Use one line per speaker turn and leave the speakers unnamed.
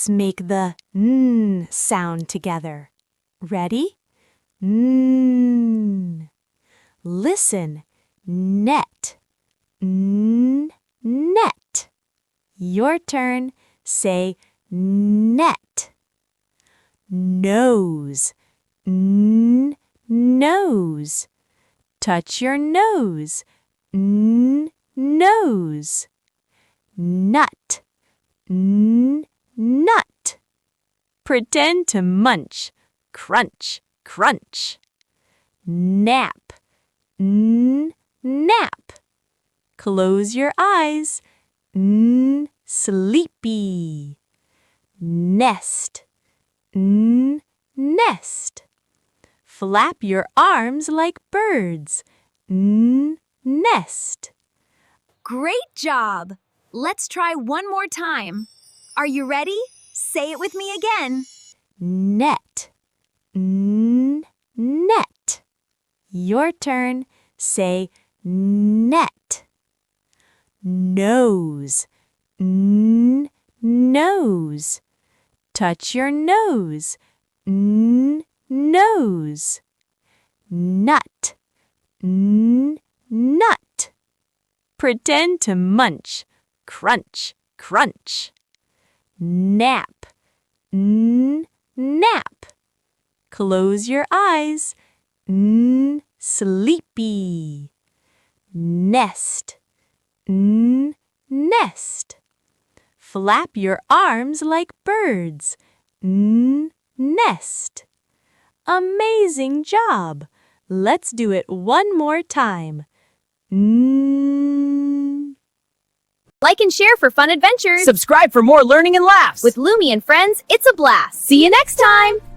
Let's make the N sound together. Ready? N. Listen. Net. N, net. Your turn. Say net. Nose. N, nose. Touch your nose. N, nose. Nut. N, nut. Pretend to munch. Crunch, crunch. Nap. N, nap. Close your eyes. N, sleepy. Nest. N, nest. Flap your arms like birds. N, nest.
Great job! Let's try one more time. Are you ready? Say it with me again.
Net. N, net. Your turn. Say net. Nose. N, nose. Touch your nose. N, nose. Nut. N, nut. Pretend to munch. Crunch, crunch. Nap. N, nap. Close your eyes. N, sleepy. Nest. N, nest. Flap your arms like birds. N, nest. Amazing job! Let's do it one more time. N.
Like and share for fun adventures.
Subscribe for more learning and laughs.
With Lumi and friends, it's a blast. See you next time!